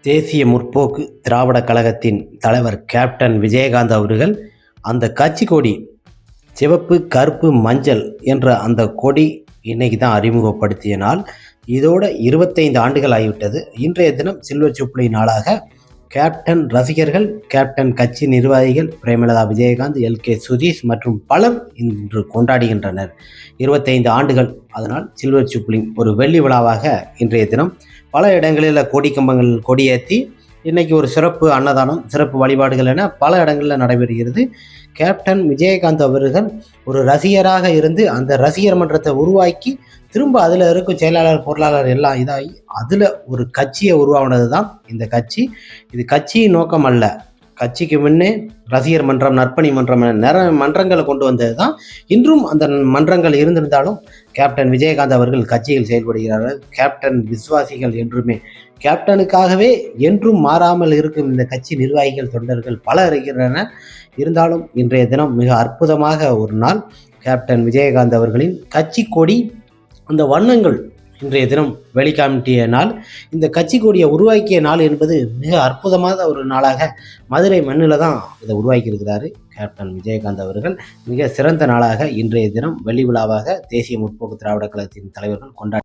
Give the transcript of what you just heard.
தேசிய முற்போக்கு திராவிட கழகத்தின் தலைவர் கேப்டன் விஜயகாந்த் அவர்கள் அந்த கட்சி கொடி சிவப்பு, கருப்பு, மஞ்சள் என்ற அந்த கொடி இன்னைக்கு தான் அறிமுகப்படுத்திய நாள். இதோட 25 ஆண்டுகள் ஆகிவிட்டது. இன்றைய தினம் சில்வர் ஜூப்ளி நாளாக கேப்டன் ரசிகர்கள், கேப்டன் கட்சி நிர்வாகிகள், பிரேமலதா விஜயகாந்த், LK சுதீஷ் மற்றும் பலர் இன்று கொண்டாடுகின்றனர். 25 ஆண்டுகள், அதனால் சில்வர் ஜூப்ளி ஒரு வெள்ளி விழாவாக இன்றைய தினம் பல இடங்களில் கொடி கம்பங்கள் கொடியேற்றி இன்னைக்கு ஒரு சிறப்பு அன்னதானம், சிறப்பு வழிபாடுகள் என பல இடங்களில் நடைபெறுகிறது. கேப்டன் விஜயகாந்த் அவர்கள் ஒரு ரசிகராக இருந்து அந்த ரசிகர் மன்றத்தை உருவாக்கி திரும்ப அதில் இருக்கும் செயலாளர், பொருளாளர் எல்லாம் இதாகி அதில் ஒரு கட்சியை உருவானது தான் இந்த கட்சி. இது கட்சியின் நோக்கம் அல்ல. கட்சிக்கு முன்னே ரசிகர் மன்றம், நற்பணி மன்றம் நிறைய மன்றங்களை கொண்டு வந்தது தான். இன்றும் அந்த மன்றங்கள் இருந்திருந்தாலும் கேப்டன் விஜயகாந்த் அவர்கள் கட்சியில் செயல்படுகிறார்கள். கேப்டன் விசுவாசிகள் என்றுமே கேப்டனுக்காகவே என்றும் மாறாமல் இருக்கும் இந்த கட்சி நிர்வாகிகள், தொண்டர்கள் பலர் இருக்கின்றனர். இருந்தாலும் இன்றைய தினம் மிக அற்புதமாக ஒரு நாள். கேப்டன் விஜயகாந்த் அவர்களின் கட்சி கொடி அந்த வண்ணங்கள் இன்றைய தினம் வெளிக்காட்டிய நாள். இந்த கட்சி கொடியை உருவாக்கிய நாள் என்பது மிக அற்புதமான ஒரு நாளாக மதுரை மண்ணில் தான் இதை உருவாக்கி இருக்கிறாரு கேப்டன் விஜயகாந்த் அவர்கள். மிக சிறந்த நாளாக இன்றைய தினம் வெள்ளி விழாவாக தேசிய முற்போக்கு திராவிட கழகத்தின் தலைவர்கள் கொண்டாடி